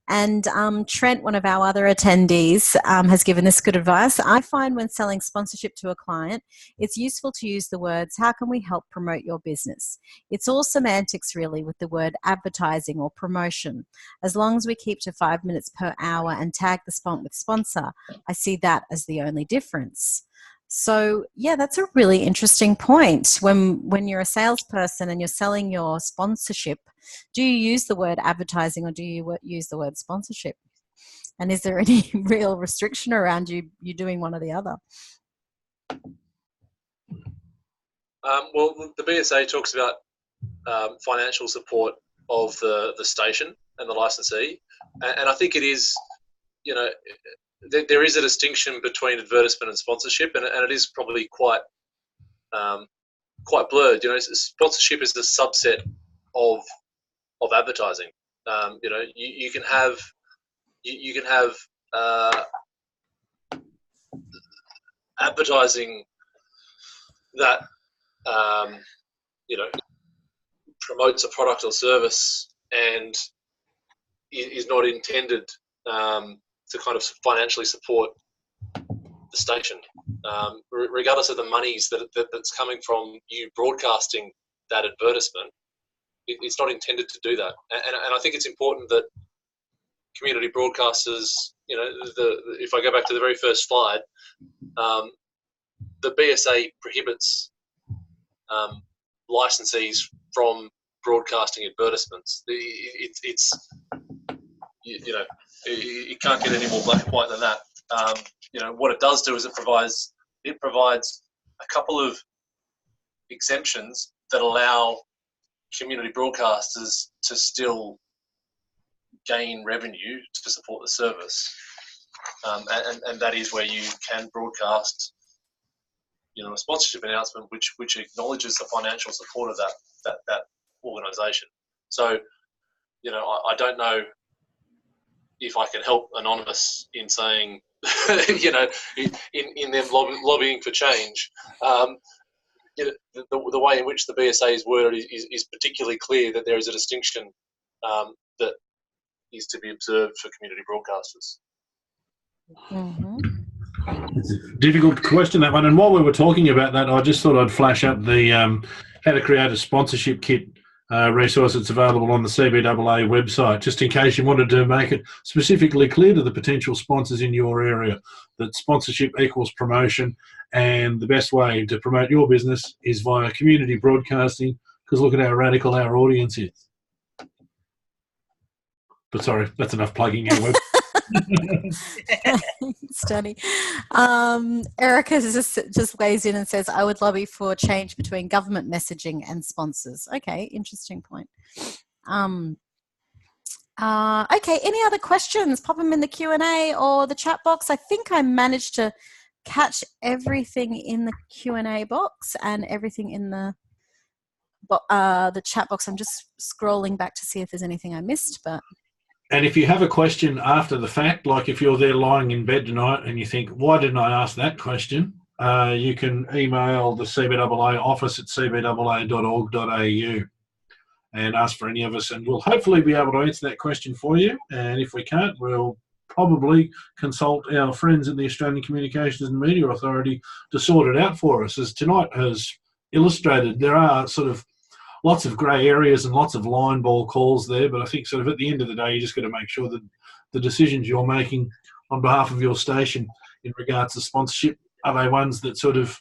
And Trent, one of our other attendees, has given this good advice. I find when selling sponsorship to a client, it's useful to use the words, how can we help promote your business? It's all semantics really with the word advertising or promotion. As long as we keep to 5 minutes per hour and tag the spot with sponsor, I see that as the only difference. So, yeah, that's a really interesting point. When you're a salesperson and you're selling your sponsorship, do you use the word advertising or do you use the word sponsorship? And is there any real restriction around you doing one or the other? Well, the BSA talks about financial support of the station and the licensee, and I think it is, you know, there is a distinction between advertisement and sponsorship, and it is probably quite blurred. Sponsorship is a subset of advertising. You can have advertising that promotes a product or service and is not intended to kind of financially support the station, regardless of the monies that's coming from you broadcasting that advertisement. It's not intended to do that, and I think it's important that community broadcasters, if I go back to the very first slide, the BSA prohibits licensees from broadcasting advertisements. It can't get any more black and white than that. What it does do is it provides a couple of exemptions that allow community broadcasters to still gain revenue to support the service, and that is where you can broadcast a sponsorship announcement which acknowledges the financial support of that organisation. So I don't know if I can help Anonymous in saying in them lobbying for change. The way in which the BSA is worded is particularly clear that there is a distinction that is to be observed for community broadcasters. It's a difficult question, that one. And while we were talking about that, I just thought I'd flash up the how to create a sponsorship kit resource that's available on the CBAA website, just in case you wanted to make it specifically clear to the potential sponsors in your area that sponsorship equals promotion, and the best way to promote your business is via community broadcasting, because look at how radical our audience is. But sorry, that's enough plugging our web. Stunning. Erica just weighs in and says, I would lobby for change between government messaging and sponsors. Okay, interesting point. Okay, any other questions? Pop them in the Q&A or the chat box. I think I managed to catch everything in the Q&A box and everything in the chat box. I'm just scrolling back to see if there's anything I missed, but... And if you have a question after the fact, like if you're there lying in bed tonight and you think, why didn't I ask that question? You can email the CBAA office at cbaa.org.au and ask for any of us, and we'll hopefully be able to answer that question for you. And if we can't, we'll probably consult our friends in the Australian Communications and Media Authority to sort it out for us. As tonight has illustrated, there are sort of lots of grey areas and lots of line ball calls there, but I think sort of at the end of the day, you just got to make sure that the decisions you're making on behalf of your station in regards to sponsorship, are they ones that sort of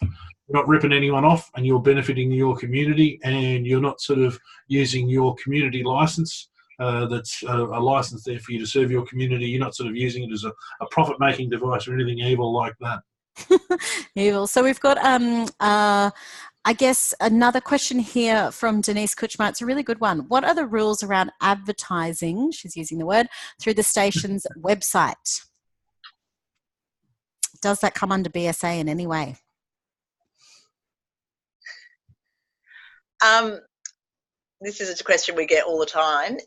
not ripping anyone off and you're benefiting your community, and you're not sort of using your community license that's a license there for you to serve your community. You're not sort of using it as a profit-making device or anything evil like that. Evil. So we've got I guess another question here from Denise Kutchma. It's a really good one. What are the rules around advertising, she's using the word, through the station's website? Does that come under BSA in any way? This is a question we get all the time.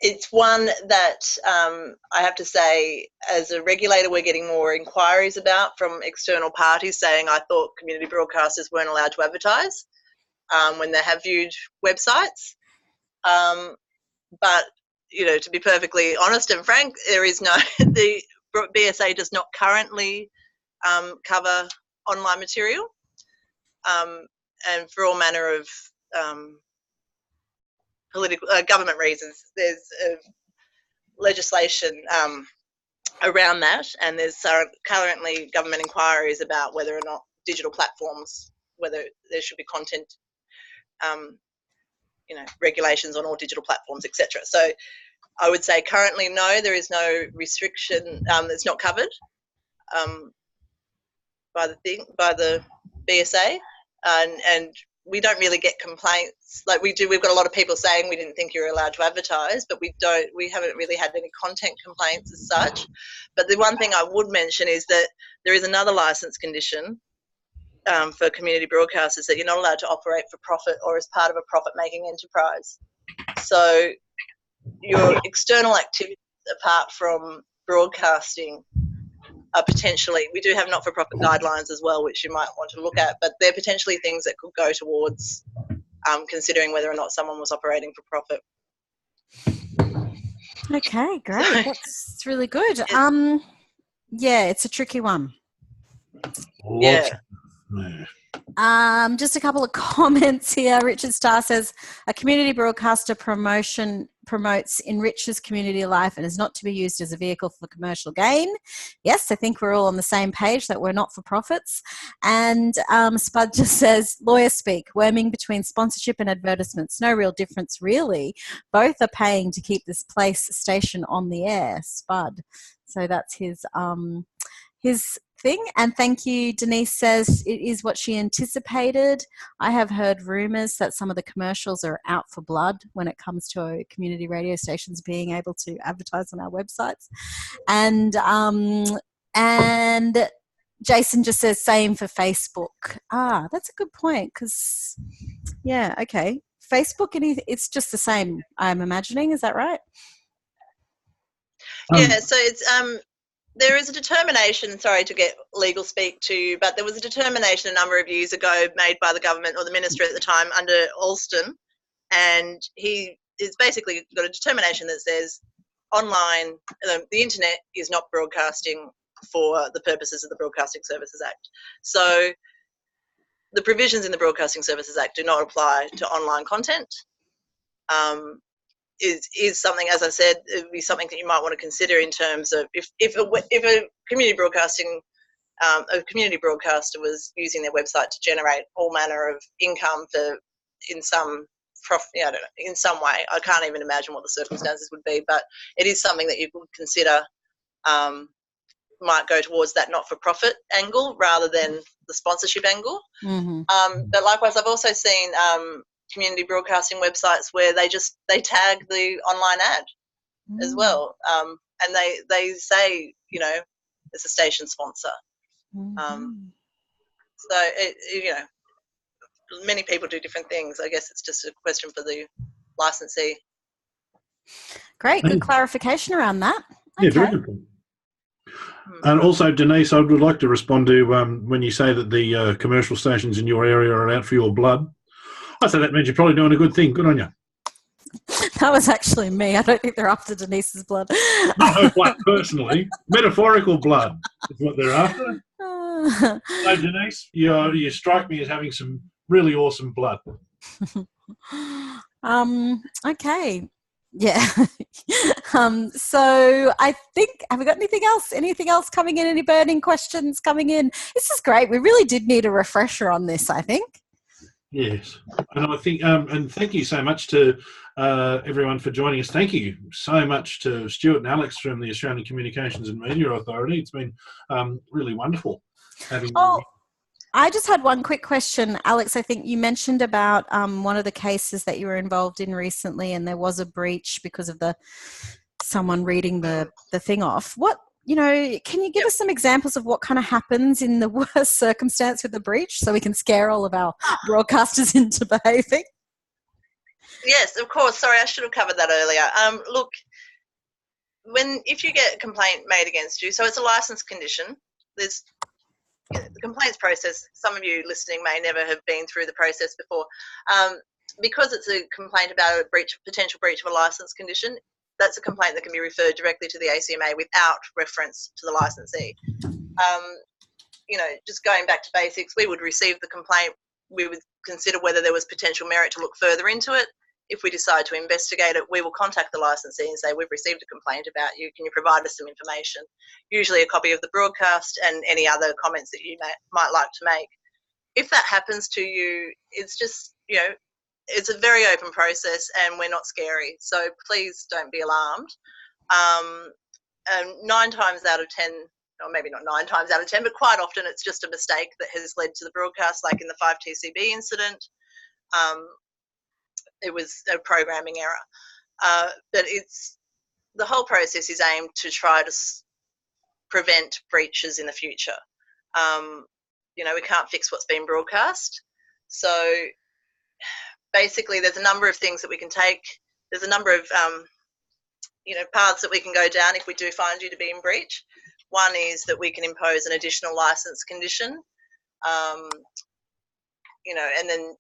It's one that I have to say, as a regulator, we're getting more inquiries about from external parties saying, I thought community broadcasters weren't allowed to advertise when they have viewed websites. But, to be perfectly honest and frank, there is no, the BSA does not currently cover online material. And for all manner of political government reasons, there's legislation around that, and there's currently government inquiries about whether or not digital platforms, whether there should be content regulations on all digital platforms, etc. So I would say currently no, there is no restriction that's not covered by the BSA, and we don't really get complaints like we do. We've got a lot of people saying we didn't think you were allowed to advertise, but we haven't really had any content complaints as such. But the one thing I would mention is that there is another license condition for community broadcasters, that you're not allowed to operate for profit or as part of a profit-making enterprise. So your external activities apart from broadcasting are potentially, we do have not-for-profit guidelines as well, which you might want to look at, but they're potentially things that could go towards considering whether or not someone was operating for profit. Okay, great. That's really good. Yeah, it's a tricky one. Yeah. Just a couple of comments here. Richard Starr says, a community broadcaster promotes enriches community life and is not to be used as a vehicle for commercial gain. Yes, I think we're all on the same page that we're not for profits. And Spud just says, lawyer speak, worming between sponsorship and advertisements. No real difference, really. Both are paying to keep this station on the air, Spud. So that's his thing. And thank you, Denise says it is what she anticipated. I have heard rumours that some of the commercials are out for blood when it comes to community radio stations being able to advertise on our websites. And Jason just says same for Facebook. That's a good point, because yeah, okay, Facebook, it's just the same, I'm imagining. Is that right? Yeah, so it's there is a determination, sorry to get legal speak to you, but there was a determination a number of years ago made by the government or the minister at the time under Alston, and he is basically got a determination that says online, the internet is not broadcasting for the purposes of the Broadcasting Services Act. So the provisions in the Broadcasting Services Act do not apply to online content. Is something, as I said, it would be something that you might want to consider in terms of if a community broadcaster was using their website to generate all manner of income in some way. I can't even imagine what the circumstances would be, but it is something that you could consider might go towards that not-for-profit angle rather than the sponsorship angle. Mm-hmm. But likewise, I've also seen community broadcasting websites where they tag the online ad as well, and they say, it's a station sponsor. So many people do different things. I guess it's just a question for the licensee. Great, good clarification around that. Yeah, very good point. And also, Denise, I would like to respond to when you say that the commercial stations in your area are out for your blood. I say that means you're probably doing a good thing. Good on you. That was actually me. I don't think they're after Denise's blood. Not her blood, personally. Metaphorical blood is what they're after. So, Denise, you strike me as having some really awesome blood. Okay. Yeah. So I think, have we got anything else? Anything else coming in? Any burning questions coming in? This is great. We really did need a refresher on this, I think. Yes, and I think, and thank you so much to everyone for joining us. Thank you so much to Stuart and Alex from the Australian Communications and Media Authority. It's been really wonderful having you. I just had one quick question, Alex. I think you mentioned about one of the cases that you were involved in recently, and there was a breach because of someone reading the thing off. Can you give us some examples of what kind of happens in the worst circumstance with the breach so we can scare all of our broadcasters into behaving? Yes, of course. Sorry, I should have covered that earlier. Look, if you get a complaint made against you, so it's a license condition, there's the complaints process. Some of you listening may never have been through the process before. Because it's a complaint about a potential breach of a license condition, that's a complaint that can be referred directly to the ACMA without reference to the licensee. Just going back to basics, we would receive the complaint. We would consider whether there was potential merit to look further into it. If we decide to investigate it, we will contact the licensee and say, we've received a complaint about you. Can you provide us some information? Usually a copy of the broadcast and any other comments that you might like to make. If that happens to you, it's just, it's a very open process and we're not scary. So please don't be alarmed. And 9 times out of 10, or maybe not 9 times out of 10, but quite often it's just a mistake that has led to the broadcast, like in the 5TCB incident. It was a programming error. But the whole process is aimed to try to prevent breaches in the future. We can't fix what's been broadcast. So basically there's a number of things that we can take. There's a number of, paths that we can go down if we do find you to be in breach. One is that we can impose an additional license condition, and then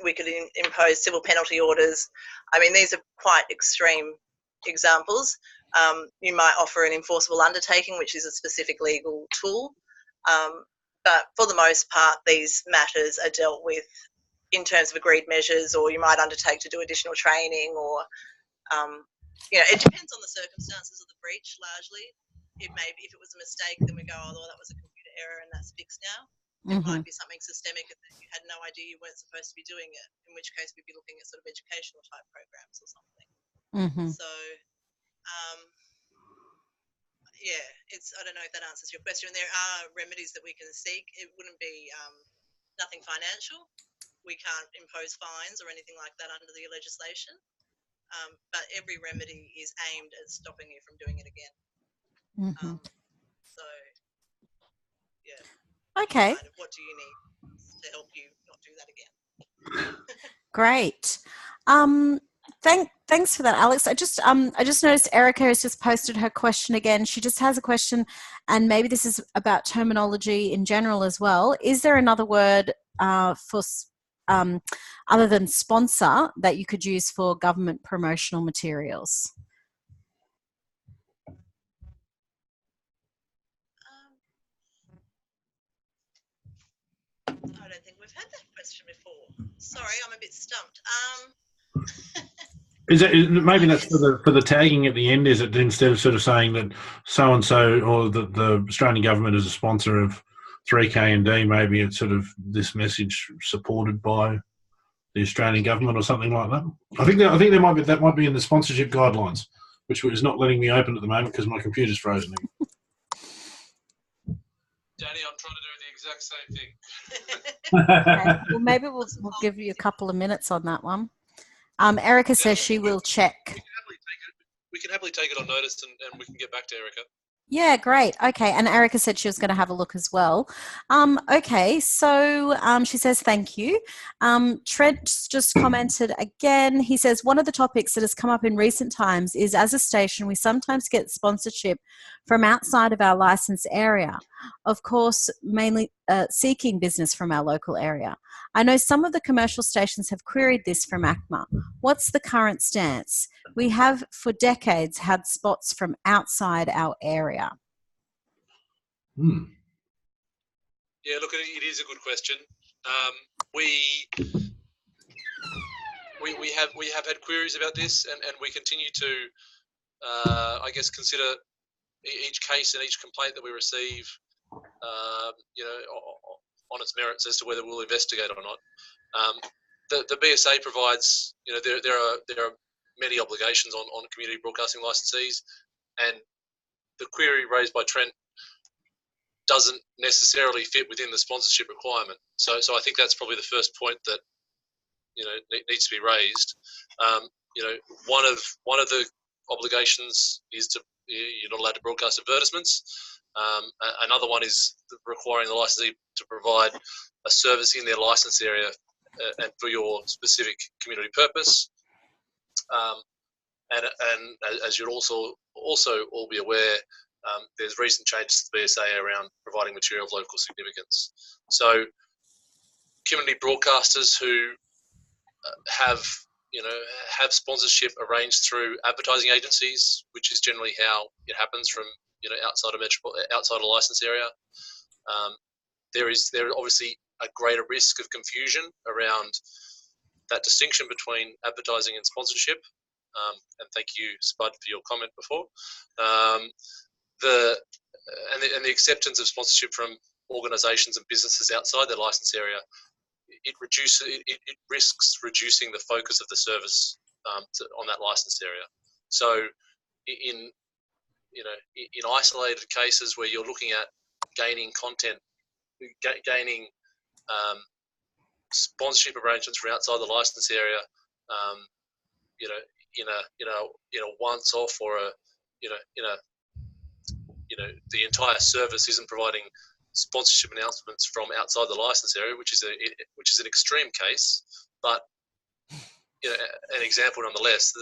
we could impose civil penalty orders. I mean, these are quite extreme examples. You might offer an enforceable undertaking, which is a specific legal tool. But for the most part, these matters are dealt with in terms of agreed measures, or you might undertake to do additional training, or, it depends on the circumstances of the breach largely. It may be, if it was a mistake, then we go, oh, well, that was a computer error and that's fixed now. It might be something systemic and you had no idea you weren't supposed to be doing it, in which case we'd be looking at sort of educational type programs or something. So, I don't know if that answers your question. There are remedies that we can seek. It wouldn't be nothing financial. We can't impose fines or anything like that under the legislation. But every remedy is aimed at stopping you from doing it again. Okay. What do you need to help you not do that again? Great. Thanks for that, Alex. I just noticed Erica has just posted her question again. She just has a question, and maybe this is about terminology in general as well. Is there another word for other than sponsor that you could use for government promotional materials? I don't think we've had that question before. Sorry, I'm a bit stumped. Maybe that's for the tagging at the end? Is it instead of sort of saying that so and so, or the Australian government is a sponsor of 3K&D, maybe it's sort of this message supported by the Australian government or something like that? I think that might be in the sponsorship guidelines, which is not letting me open at the moment because my computer's frozen. Danny, I'm trying to do the exact same thing. Okay. Well, maybe we'll give you a couple of minutes on that one. Erica says she will check. We can happily take it on notice and we can get back to Erica. Yeah, great. Okay, and Erica said she was going to have a look as well. Okay, so she says thank you. Trent just commented again. He says, one of the topics that has come up in recent times is, as a station, we sometimes get sponsorship from outside of our licensed area. Of course, mainly seeking business from our local area. I know some of the commercial stations have queried this from ACMA. What's the current stance? We have for decades had spots from outside our area. Yeah, look, it is a good question. We have had queries about this, and we continue to, I guess, consider each case and each complaint that we receive, on its merits as to whether we'll investigate or not. The BSA provides, there are many obligations on community broadcasting licensees, and the query raised by Trent doesn't necessarily fit within the sponsorship requirement. So I think that's probably the first point that needs to be raised. One of the obligations is you're not allowed to broadcast advertisements. Another one is requiring the licensee to provide a service in their license area and for your specific community purpose. And as you'll also all be aware, there's recent changes to the BSA around providing material of local significance. So community broadcasters who have sponsorship arranged through advertising agencies, which is generally how it happens from outside a license area. There is obviously a greater risk of confusion around that distinction between advertising and sponsorship. And thank you, Spud, for your comment before. The acceptance of sponsorship from organisations and businesses outside their license area, it risks reducing the focus of the service on that license area. So in isolated cases where you're looking at gaining content, gaining sponsorship arrangements from outside the license area, you know, in a once off or the entire service isn't providing sponsorship announcements from outside the license area, which is an extreme case, but an example nonetheless.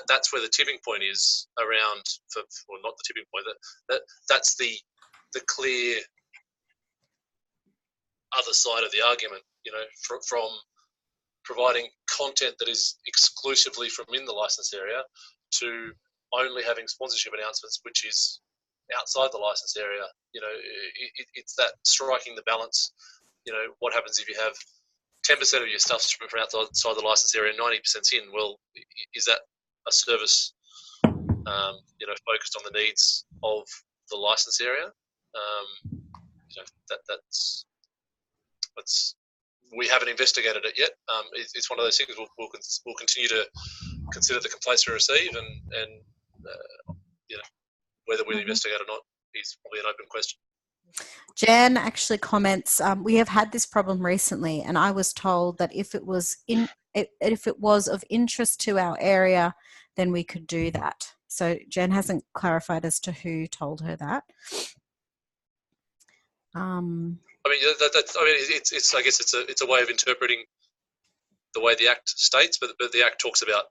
That's where the tipping point is around, or not the tipping point. That's the clear other side of the argument. From providing content that is exclusively from in the license area to only having sponsorship announcements, which is outside the license area. It's that striking the balance. What happens if you have 10% of your stuff from outside the license area and 90%'s in? Well, is that a service, focused on the needs of the license area? That's we haven't investigated it yet. It's one of those things we'll continue to consider the complaints we receive, and whether we investigate or not is probably an open question. Jan actually comments, we have had this problem recently, and I was told that if it was of interest to our area, then we could do that. So Jan hasn't clarified as to who told her that. I guess it's a way of interpreting the way the Act states, but the Act talks about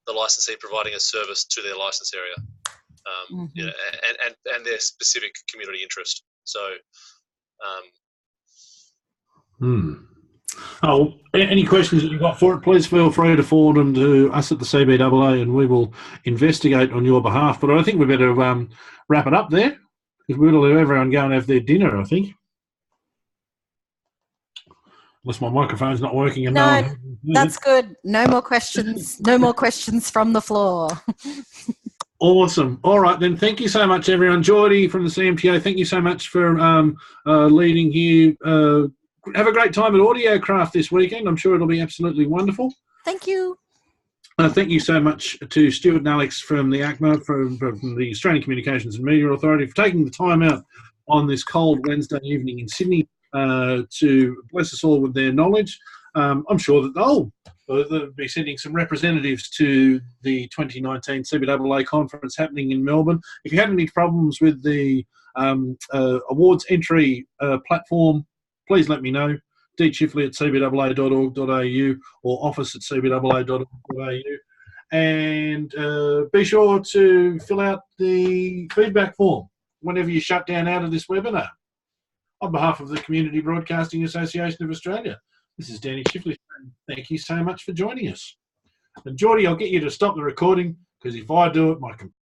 the licensee providing a service to their license area, and their specific community interest. So, Oh, any questions that you've got for it, please feel free to forward them to us at the CBAA, and we will investigate on your behalf. But I think we better wrap it up there, because we'll let everyone go and have their dinner, I think. Unless my microphone's not working. And no that's good. No more questions. No more questions from the floor. Awesome. All right, then. Thank you so much, everyone. Geordie from the CMTA, thank you so much for leading here. Have a great time at AudioCraft this weekend. I'm sure it'll be absolutely wonderful. Thank you. Thank you so much to Stuart and Alex from the ACMA, from the Australian Communications and Media Authority, for taking the time out on this cold Wednesday evening in Sydney to bless us all with their knowledge. I'm sure that they'll be sending some representatives to the 2019 CBAA conference happening in Melbourne. If you had any problems with the awards entry platform, please let me know. dchifley@cbaa.org.au or office@cbaa.org.au. And be sure to fill out the feedback form whenever you shut down out of this webinar. On behalf of the Community Broadcasting Association of Australia, this is Danny Chifley. Thank you so much for joining us. And Geordie, I'll get you to stop the recording, because if I do it, my computer